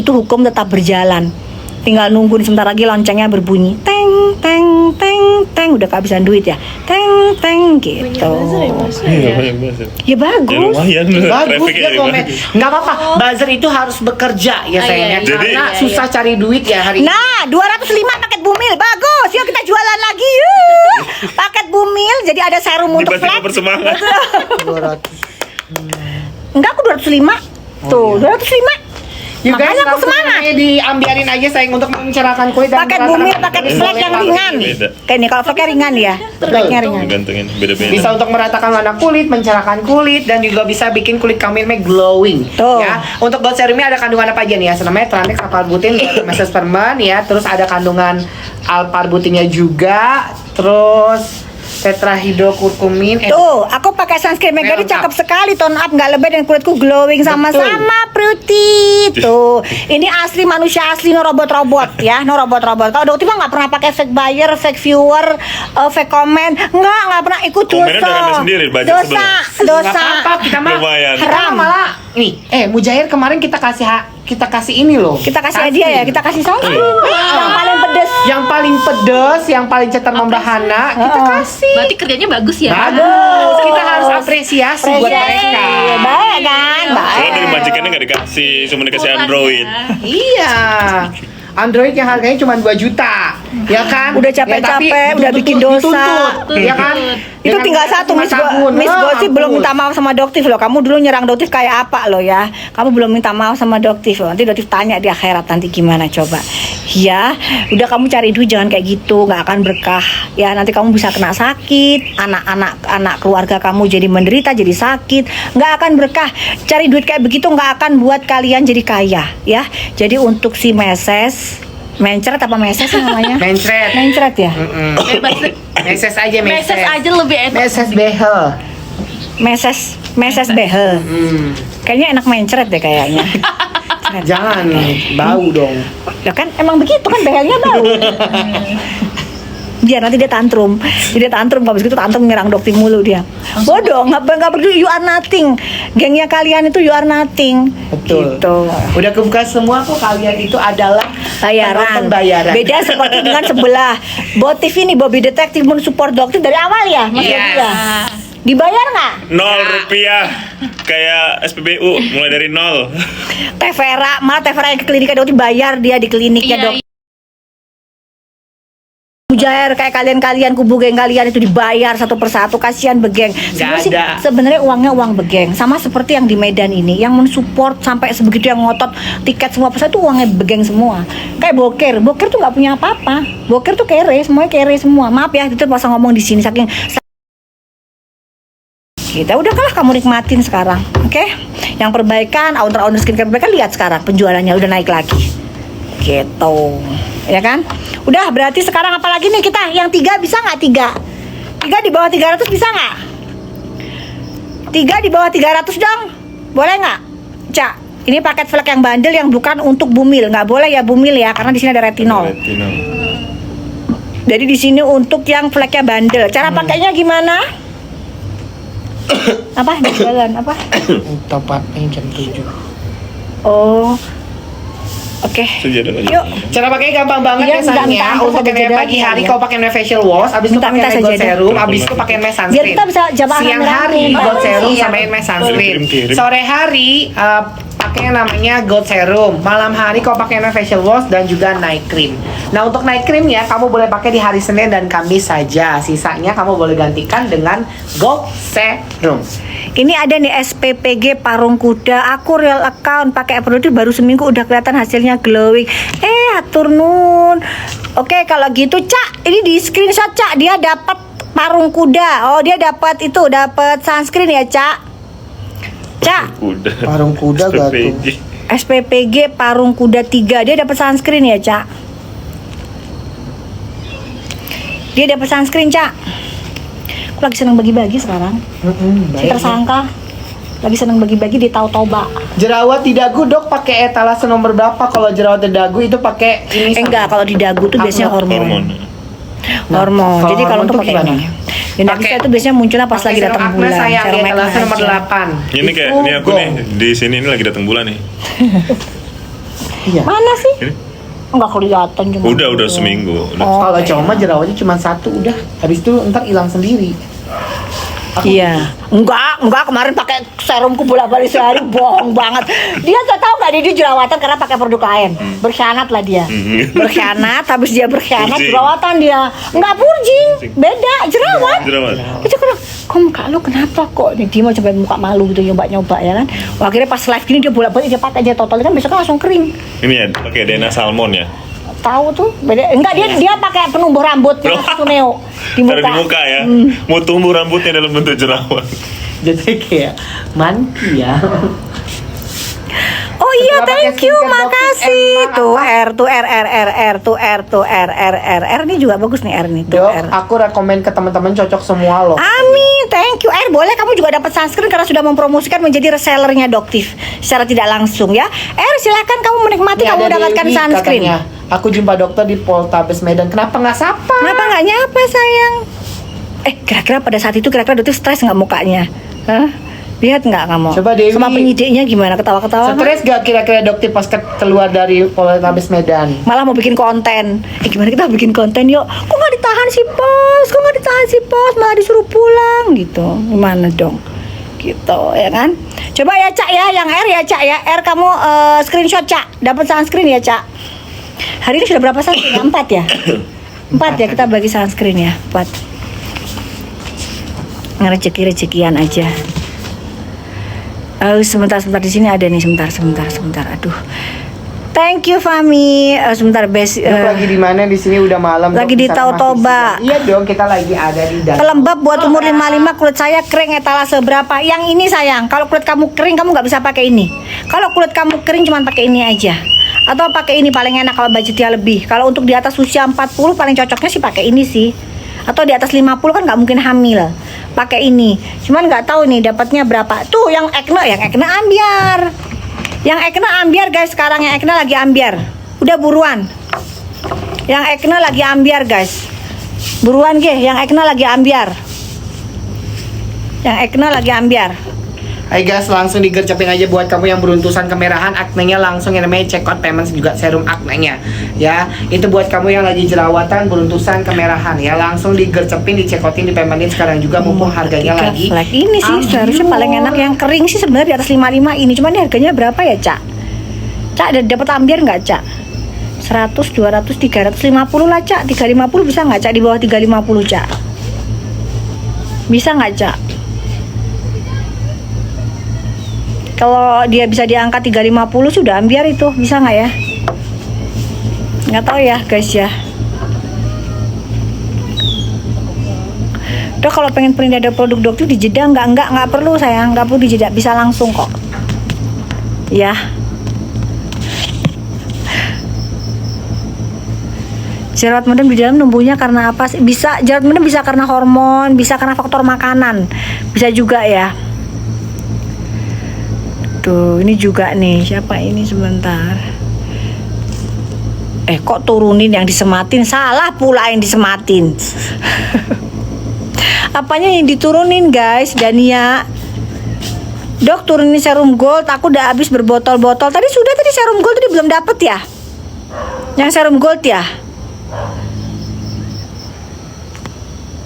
itu hukum tetap berjalan. Tinggal nunggu sebentar lagi loncengnya berbunyi. Teng teng teng teng, udah kehabisan duit ya. Teng teng gitu. Ya bagus. Ya, Bagus ya komen. Nggak apa-apa. Buzzer itu harus bekerja ya sayangnya. Jadi- Karena susah cari duit ya hari ini. Nah, 205 paket Bumil, bagus. Yuk kita jualan lagi yuk. Paket Bumil, jadi ada serum untuk Tiba-tiba flat. bersemangat. 200. Enggak, aku 205. Tuh, 205. You guys, Makanya aku langsung semangat. aja diambiarin aja sayang untuk mencerahkan kulit dan Paket meratakan Bumil, kulit. paket flat yang ringan. Beda. Kayak nih, kalau flagnya ringan ya. Flagnya ringan. Gantengin beda-beda. Bisa untuk meratakan warna kulit, mencerahkan kulit, dan juga bisa bikin kulit kami glowing. Tuh. Ya, untuk gold serumnya ada kandungan apa aja nih ya? Namanya Tranix Alparbutin, Mesespermen ya. Terus ada kandungan Alparbutinnya juga. Terus tetrahydrokurkumin. Tuh, aku pakai sunscreen Megari Lengkap. cakep sekali, tone up nggak lebay dan kulitku glowing sama-sama pretty. Tuh, ini asli manusia asli, no robot-robot ya, no robot-robot. Kalau dokter mah nggak pernah pakai fake buyer, fake viewer, fake comment, nggak pernah ikut Komennya dosa. udah rame sendiri, budget Dosa, sebelum. dosa. Nggak apa-apa, kita mah Lumayan. haram malah. Nih, Mujair kemarin kita kasih ini loh. Kita kasih hadiah ya, kita kasih sunscreen. Yang paling pedes. Yang paling pedes, yang paling cetar membahana, kita kasih. Berarti kerjanya bagus ya? Bagus, kita harus apresiasi buat Apresiasi. mereka. Baik kan? Baik. Soalnya dari majikannya nggak dikasih, cuma dikasih Kurang Android. ya. Iya. Android yang harganya cuma 2 juta, ya kan? Udah capek-capek, udah bikin dosa. dituntut, ya kan? Itu Dengan tinggal satu, cuma sabun. Miss Ah, Gosip belum ampun. minta maaf sama Doktif loh. Kamu dulu nyerang Doktif kayak apa loh ya? Kamu belum minta maaf sama Doktif loh. Nanti Doktif tanya di akhirat nanti gimana coba. Ya, udah kamu cari duit jangan kayak gitu, nggak akan berkah. Ya, nanti kamu bisa kena sakit, anak keluarga kamu jadi menderita, jadi sakit, nggak akan berkah. Cari duit kayak begitu nggak akan buat kalian jadi kaya, ya. Jadi untuk si mencret apa meses namanya? Mencret. Mencret ya? Bebas. Meses aja, meses. Meses aja lebih enak. Meses behel. Meses behel. Kayaknya enak mencret deh kayaknya. Jangan, bau dong. Ya kan emang begitu kan behelnya bau. Dia nanti dia tantrum kalau begitu tantrum nyerang Dokter mulu dia. Bodoh, nggak perlu, you are nothing. Gengnya kalian itu you are nothing. Betul. Gitu. Udah kebuka semua kok, kalian itu adalah penonton bayaran. Beda seperti dengan sebelah Botif ini, Bobby Detektif mensupport Dokter dari awal ya, Mas Yes. Bobby ya. Dibayar nggak? 0 rupiah. Kayak SPBU, mulai dari 0. Tevera, malah Tevera yang ke kliniknya Dokter bayar dia di kliniknya Iya, Dokter. Mujair kayak kalian kubu geng kalian itu dibayar satu persatu, kasihan begeng. Sebenarnya sih, ada. sebenarnya uangnya uang begeng, sama seperti yang di Medan ini yang mensupport sampai sebegitu, yang ngotot tiket semua pesawat itu uangnya begeng semua. Kayak boker tuh nggak punya apa-apa, boker tuh kere, semuanya kere semua. Maaf ya itu pas ngomong di sini saking kita udah kalah, kamu nikmatin sekarang, oke? Yang perbaikan, owner skincare perbaikan, lihat sekarang penjualannya udah naik lagi, gitu, ya kan? Udah berarti sekarang apalagi nih kita yang 3 bisa nggak? 3 di bawah 300 bisa nggak? 3 di bawah 300 dong, boleh nggak? Cak, ini paket flek yang bandel yang bukan untuk Bumil, nggak boleh ya Bumil ya, karena di sini ada retinol. Jadi di sini untuk yang fleknya bandel. Cara pakainya gimana? Apa? Jalan apa? Tepatnya jam 7. Oh, oke. Sejadah aja. Yuk. Cara pakainya gampang banget Iya, ya sayangnya. minta Untuk sampai yang jeda pagi aja, hari ya. kau pakai facial wash, abis itu Minta pakai gold saja. serum, abis itu pakai mask Biar sunscreen. kita bisa jamaah Siang rame-rame. hari gold serum Iya. sama mask sunscreen. Kirim. Sore hari pakai yang namanya gold serum. Malam hari kau pakai facial wash dan juga night cream. Nah untuk night cream ya kamu boleh pakai di hari Senin dan Kamis saja. Sisanya kamu boleh gantikan dengan gold serum. Ini ada nih SPPG Parung Kuda. Aku real account pakai produk baru seminggu udah kelihatan hasilnya glowing. Atur nun. Oke, kalau gitu Cak, ini di screenshot Cak, dia dapat Parung Kuda. Oh, dia dapat sunscreen ya Cak. Cak, Udah. Parung kuda gak tuh? SPPG. SPPG Parung Kuda 3. Dia dapat sunscreen ya Cak. Dia dapat sunscreen Cak. Aku lagi seneng bagi-bagi sekarang. Si tersangka lagi seneng bagi-bagi di Tautoba. Jerawat di dagu dok pakai etalase nomor berapa? Kalau jerawat di dagu itu pakai ini. Enggak, kalau di dagu tuh biasanya Hormon. hormon. Nah, Jadi kalau hormon untuk tuh pakai gimana? ini. Dan Pakai- bisa itu biasanya munculnya pas lagi datang bulan. Sayang, Serum etalase Magna nomor aja. 8. Ini kayak ini aku nih di sini ini lagi datang bulan nih. Iya. Mana sih? Ini? Enggak kelihatan cuma. Udah seminggu. Udah. Oh, Kalau oke. cowok mah jerawatnya cuma satu udah. Habis itu ntar hilang sendiri. Iya, enggak kemarin pakai serumku bolak-balik sehari, bohong banget. Dia tahu nggak dia jerawatan karena pakai produk lain. Berkhianat lah dia. Berkhianat, habis dia berkhianat Purjing. jerawatan dia. Enggak purjing, beda jerawat. Jerawat. Dia bilang, kok muka lu kenapa kok? Dia mau sampai muka malu gitu nyoba-nyoba ya kan. Wah, akhirnya pas live gini dia bolak-balik dia pakai aja total kan besoknya langsung kering. Ini ya pakai DNA salmon ya. Tahu tuh beda. Enggak dia pakai penumbuh rambutnya Loh. satu neo di Taruh muka. di muka ya. Mau tumbuh rambutnya dalam bentuk jerawat. Jadi kayak monkey ya. Oh iya, Setelah pakai thank you, skincare makasih. Doktif, Tuh emang R, tuh R, tuh R. Ini juga bagus nih R nih, tuh Dok, R. aku rekomen ke teman-teman cocok semua loh. Amin, thank you R. Boleh kamu juga dapat sunscreen karena sudah mempromosikan menjadi resellernya Doktif secara tidak langsung ya. R, silakan kamu menikmati, Ini kamu ada mendapatkan Dewi sunscreen. katanya. Aku jumpa dokter di Poltabes Medan. Kenapa nggak sapa? Kenapa nggak nyapa sayang? Kira-kira pada saat itu kira-kira Doktif stres nggak mukanya? Hah? Lihat nggak kamu? Coba, Dewi. Sama penyidiknya gimana? Ketawa-ketawa? Stres gak kira-kira dokter pas keluar dari Poltabes Medan? Malah mau bikin konten. Gimana kita bikin konten yuk? Kok nggak ditahan sih bos? Malah disuruh pulang gitu. Gimana dong? Gitu ya kan? Coba ya Cak ya, yang R ya Cak ya. R kamu screenshot Cak, dapat sunscreen ya Cak. Hari ini sudah berapa sunscreen? 4 ya? 4 ya kita bagi sunscreen ya. 4. Ngerejeki-rejekian aja. Sebentar di sini ada nih, sebentar. Aduh. Thank you Fami. Sebentar bes. Dok lagi di mana? Di sini udah malam. Lagi Dok, di di sana masih Tautoba. siang. Iya dong, kita lagi ada di dalam. Pelembab buat umur 55, kulit saya kering etalase berapa? Yang ini sayang. Kalau kulit kamu kering kamu nggak bisa pakai ini. Kalau kulit kamu kering cuma pakai ini aja. Atau pakai ini paling enak kalau budgetnya lebih. Kalau untuk di atas usia 40 paling cocoknya sih pakai ini sih. Atau di atas 50 kan nggak mungkin hamil. Pakai ini. Cuman nggak tahu nih dapatnya berapa. Tuh yang Ekna ambiar. Yang Ekna ambiar guys, sekarang yang Ekna lagi ambiar. Udah buruan. Yang Ekna lagi ambiar guys. Buruan ge, yang Ekna lagi ambiar. Yang Ekna lagi ambiar. Hai guys, langsung digercepin aja buat kamu yang beruntusan kemerahan aknenya, langsung yang namanya check out payment juga serum aknenya ya. Itu buat kamu yang lagi jerawatan beruntusan kemerahan ya, langsung digercepin, dicekotin, dipementin sekarang juga mumpung harganya lagi. Flag ini sih seharusnya paling enak yang kering sih sebenarnya di atas 55 ini. Cuman ini harganya berapa ya, Cak? Cak dapat ambiar nggak, Cak? 100, 200, 350 lah, Cak. 350 bisa nggak, Cak? Di bawah 350, Cak. Bisa nggak, Cak? Kalau dia bisa diangkat 350 sudah ambiar itu, bisa nggak ya? Nggak tahu ya guys ya. Dok kalau pengen print ada produk Doktif dijeda nggak perlu sayang, nggak perlu dijeda, bisa langsung kok. Ya. Jerawat mendem di dalam numbuhnya karena apa sih? Bisa jerawat mendem bisa karena hormon, bisa karena faktor makanan, bisa juga ya. Tuh, ini juga nih. Siapa ini sebentar? Kok turunin yang disematin? Salah pula yang disematin. Apanya yang diturunin, guys? Dania. Dok, turunin serum gold. Aku udah habis berbotol-botol. Tadi serum gold tadi belum dapet ya? Yang serum gold ya?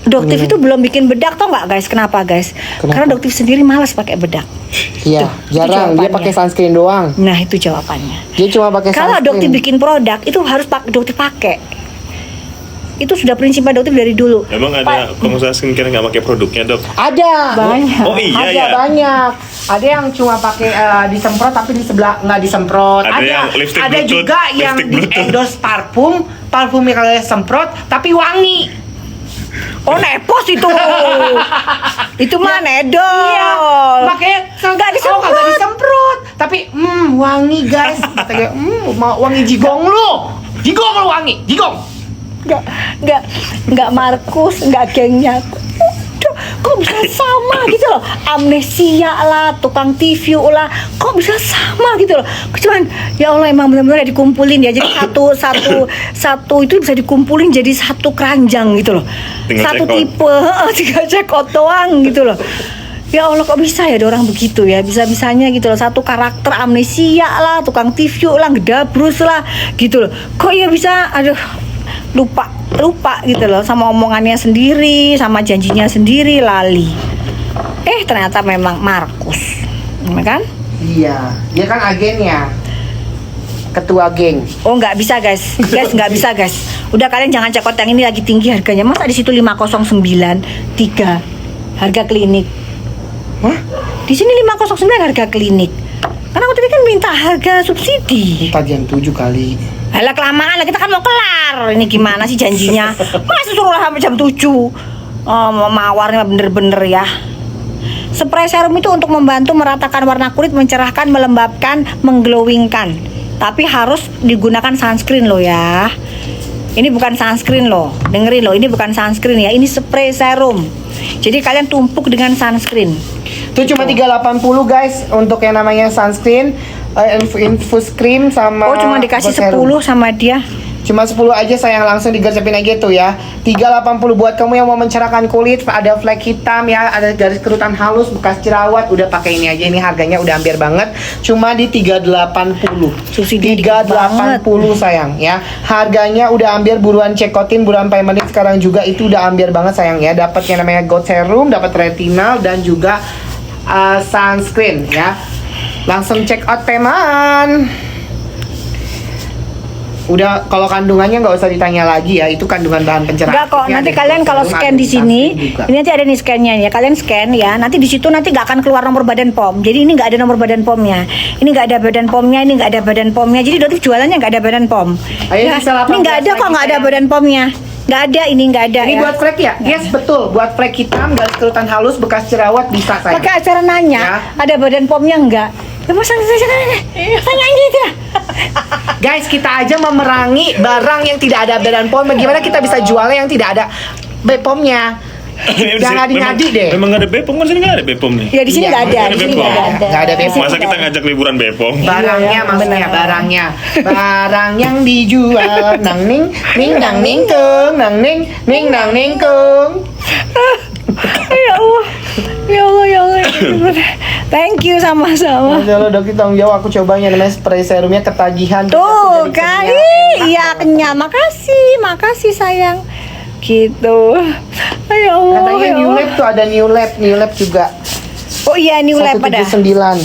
Doktif itu belum bikin bedak, tau nggak guys? Kenapa guys? Karena Doktif sendiri malas pakai bedak. Iya, Tuh, jarang. itu Dia jawabannya. pakai sunscreen doang. Nah itu jawabannya. Dia cuma pakai Kalau sunscreen. Doktif bikin produk itu harus Doktif pakai. Itu sudah prinsipnya Doktif dari dulu. Emang ada pengusaha skincare nggak pakai produknya, Dok? Ada. Banyak. Oh iya Ada ya. banyak. Ada yang cuma pakai disemprot tapi di sebelah nggak disemprot. Ada yang lipstick ada Bluetooth, juga yang lipstick di Bluetooth. endorse parfumnya kalian semprot tapi wangi. Oh nepos itu. Itu mah nedol. Iya. Makanya Nggak disemprot. kagak disemprot. Tapi wangi guys. Katanya mau wangi jigong lu. Jigong lu wangi. Jigong. Nggak Markus, nggak gengnya. Aduh, kok bisa sama gitu loh. Amnesia lah, tukang TV lah, kok bisa sama gitu loh. Cuman ya Allah emang benar-benar dikumpulin ya. Jadi satu itu bisa dikumpulin jadi satu keranjang gitu loh. Tinggal Satu check out. tipe, tinggal check out doang gitu loh. Ya Allah, kok bisa ya ada orang begitu ya, bisa-bisanya gitu loh, satu karakter amnesia lah, tukang tivyuk lah, gedabrus lah gitu loh. Kok ya bisa, aduh, lupa gitu loh sama omongannya sendiri, sama janjinya sendiri, lali. Ternyata memang Markus, kan? Iya, dia kan agennya, ketua geng. Oh, nggak bisa guys, nggak bisa guys. Udah, kalian jangan cekot yang ini lagi tinggi harganya. Masa di situ 509.3 harga klinik. Hah? Di sini 509 harga klinik. Karena aku tadi kan minta harga subsidi. Kita jam 7 kali. Alah, kelamaan lah, kita kan mau kelar. Ini gimana sih janjinya? Masa suruh sampai jam 7? Mawarnya bener-bener ya. Spray serum itu untuk membantu meratakan warna kulit, mencerahkan, melembabkan, mengglowingkan. Tapi harus digunakan sunscreen loh ya. Ini bukan sunscreen loh. Dengerin loh, ini bukan sunscreen ya. Ini spray serum. Jadi kalian tumpuk dengan sunscreen. Itu cuma 380 guys untuk yang namanya sunscreen, infus cream sama Oh, cuma dikasih God serum. 10 sama dia. Cuma 10 aja sayang, langsung digercepin aja tuh ya. 380 buat kamu yang mau mencerahkan kulit, ada flek hitam ya, ada garis kerutan halus, bekas jerawat, udah pakai ini aja. Ini harganya udah hampir banget, cuma di 380. Subsidi 380 sayang ya. Harganya udah hampir, buruan cekotin, buruan payment sekarang juga, itu udah hampir banget sayang ya. Dapat yang namanya God serum, dapat retinal dan juga sunscreen ya. Langsung check out teman. Udah, kalau kandungannya nggak usah ditanya lagi ya, itu kandungan bahan pencerah. Enggak kok, Ini nanti ada kalian kalau serum, scan ada di sini, sunscreen juga. ini nanti ada nih scannya ya. Kalian scan ya, nanti di situ nanti nggak akan keluar nomor badan POM. Jadi ini nggak ada nomor badan POM-nya. Ini nggak ada badan POM-nya, ini nggak ada badan POM-nya. Jadi Dotif jualannya nggak ada badan POM. Ayo, Ya, bisa 18 ini nggak ada kok, lagi, nggak ada sayang. badan POM-nya. Nggak ada, ini nggak ada Ini ya. buat flek ya? Yes, betul. Buat flek hitam, garis kerutan halus, bekas jerawat bisa sayang. Pakai acara nanya, Ya. ada badan POM-nya nggak? Ya masa tanya gitu. Guys, kita aja memerangi barang yang tidak ada badan POM. Bagaimana kita bisa jualnya yang tidak ada BPOM-nya? Jangan ngadi-ngadi deh. Memang nggak ada Bepom kan, sini nggak ada Bepom nih. Ya di sini Iya, nggak ada, nggak di ada sini Bepom. nggak ada. Nggak ada Di sini Bepom. Masa nggak kita ada. ngajak liburan Bepom? Barangnya Iya, maksudnya benar. barangnya. Barang yang dijual nang ning nang ning kung, nang ning nang ning kung. Ya Allah, ya Allah, ya Allah. Thank you sama-sama. Masya Allah, dok, tanggung jawab, aku cobanya namanya spray serumnya ketagihan. Tuh Jadi kan, kenyang, enak. iya kenyang. Makasih sayang. Gitu. Ya Allah. Katanya ya New Allah. Lab tuh ada New Lab juga. Oh iya, New Lab ada. 179.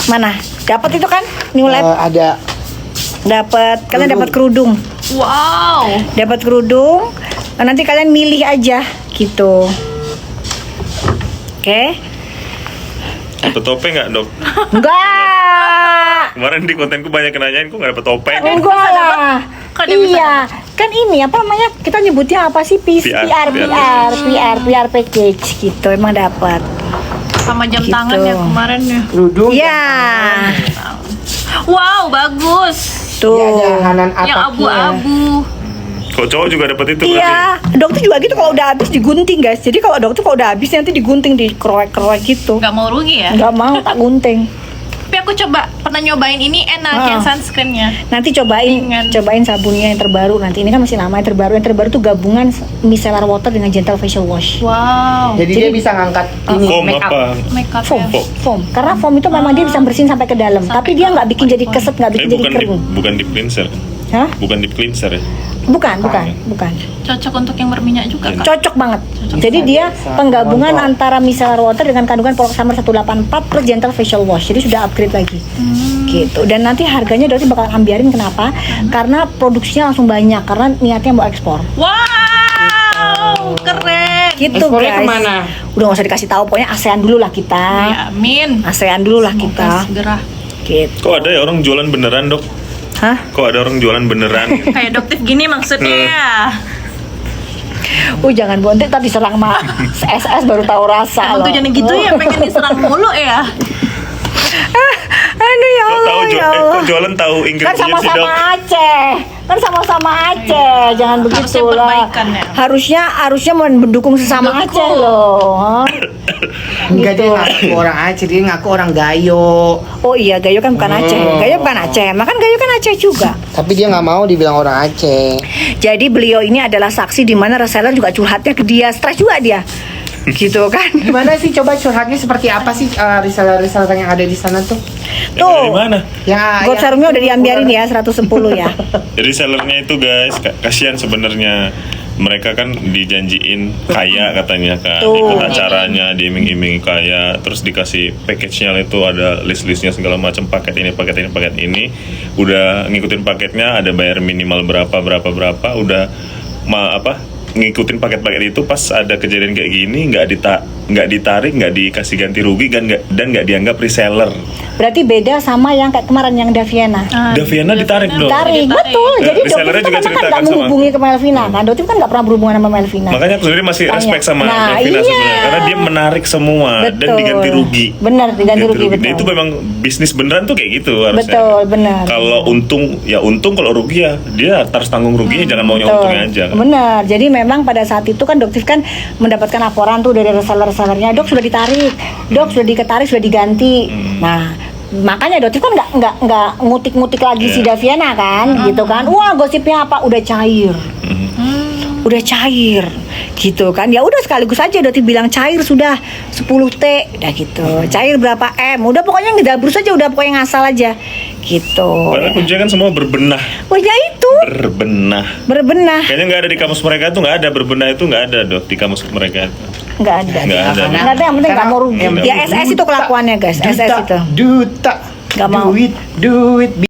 Mana? Dapat itu kan? New Lab. Ada. Dapat. Kalian dapat kerudung. Wow. Dapat kerudung. Nah, nanti kalian milih aja gitu. Oke? Dapat topeng nggak, Dok? Enggak. Kemarin di kontenku banyak yang nanyain, kok nggak dapat topeng? Enggak lah. Kok dia bisa Iya, kan ini apa namanya? Kita nyebutnya apa sih? PR package gitu. Emang dapat. sama jam Gitu. tangan ya kemarin ya. Kerudung. Iya. Wow, bagus. Tuh. Iya, ada Hanan Yang ataknya. abu-abu. Kok cowok juga dapat itu Iya, dokter juga gitu kalau udah habis digunting guys. Jadi kalau dokter kalau udah habis nanti digunting, dikeroek-keroek gitu. Nggak mau rugi ya. Nggak mau tak gunting. Tapi aku coba pernah nyobain ini enak Ah. yang sunscreennya. Nanti cobain Ringan. sabunnya yang terbaru. Nanti ini kan masih lama yang terbaru. Yang terbaru tuh gabungan micellar water dengan gentle facial wash. Wow. Jadi dia bisa ngangkat ini Foam make up. apa? Makeup Foam, ya. foam. Karena foam itu memang dia bisa bersihin sampai ke dalam. Sampai Tapi dia ke nggak bikin jadi poin-poin. keset, nggak bikin jadi kering. Bukan deep cleanser. Hah? Bukan deep cleanser ya. Bukan. Cocok untuk yang berminyak juga kak. Cocok banget. Jadi dia Bisa. penggabungan Mantap. antara micellar water dengan kandungan Poroxamer 184 plus gentle facial wash. Jadi sudah upgrade lagi. Gitu. Dan nanti harganya Doti bakal ambiarin, kenapa? Karena produksinya langsung banyak karena niatnya mau ekspor. Wow, keren. Gitu Ekspornya guys. kemana? Udah nggak usah dikasih tahu, pokoknya ASEAN dulu lah kita. Ya, amin. ASEAN dulu lah Semoga kita. segera. Gitu. Kok ada ya orang jualan beneran, Dok? Hah? Kok ada orang jualan beneran? Kayak doktif gini maksudnya ya. Jangan bontek tadi diserang mah SS baru tahu rasa Emang loh. tujuannya gitu ya, pengen diserang mulu ya. Aduh ya Kok Allah, tahu ya Allah. kok jualan tahu Kan ingredients sih, sama-sama Dok? Aceh. Kan sama-sama Aceh. Jangan begitu Harusnya lah. perbaikan ya. Harusnya mendukung sesama Mendukung. Aceh loh. Hah? Enggak, Gitu. dia ngaku orang Aceh, dia ngaku orang Gayo. Oh iya, Gayo kan bukan Aceh. Gayo bukan Aceh. Makan Gayo kan Aceh juga. Tapi dia nggak mau dibilang orang Aceh. Jadi beliau ini adalah saksi di mana reseller juga curhatnya ke dia, stres juga dia. gitu kan. Gimana sih, coba curhatnya seperti apa sih reseller-reseller yang ada di sana tuh? Yang dari Tuh. mana? God serumnya udah diambiarin ya 110 ya. Jadi sellernya itu guys, kasihan sebenarnya. Mereka kan dijanjiin kaya katanya kan, Tuh. ikut acaranya diiming-imingi kaya, terus dikasih package-nya itu ada list-listnya segala macam, paket ini, paket ini, udah ngikutin paketnya, ada bayar minimal berapa, udah ngikutin paket-paket itu, pas ada kejadian kayak gini nggak ditarik, nggak dikasih ganti rugi dan nggak dianggap reseller. Berarti beda sama yang kayak kemarin yang Daviana. Daviana ditarik dong. Tarik, betul. Jadi resellernya Doktif juga kan memang ceritakan nggak sama- menghubungi ke Melvina kan. Doktif kan nggak pernah berhubungan sama Melvina. Makanya aku sendiri masih Tanya. respect sama Nah, Melvina iya. sebenarnya, karena dia menarik semua dan Betul. diganti rugi. Benar, diganti rugi, betul. Dan itu memang bisnis beneran tuh kayak gitu harusnya. Betul, benar. Kalau untung, kalau rugi ya dia harus tanggung ruginya, jangan maunya Betul. untungnya aja. Kan? Benar. Jadi memang pada saat itu kan Doktif kan mendapatkan laporan tuh dari reseller-resellernya, Dok sudah ditarik, Dok sudah diketarik, sudah diganti. Nah, makanya Doktif kan nggak ngutik-ngutik lagi si Iya. Daviana kan, gitu kan. Wah, gosipnya apa? Udah cair. Udah cair gitu kan. Ya udah sekaligus aja Doktif bilang cair sudah 10T udah gitu. Cair berapa M? Udah pokoknya ngedabrus aja, udah pokoknya ngasal aja. Gitu. Padahal kuncinya kan semua berbenah. Wah, ya itu berbenah. Kayaknya nggak ada di kamus mereka tuh, nggak ada berbenah itu, nggak ada Dok di kamus mereka. Nggak ada. Nggak ada. Nggak ada, yang penting nggak mau rugi. Karena- Ya SS itu kelakuannya guys, SS itu. Duta, Nggak mau. duit,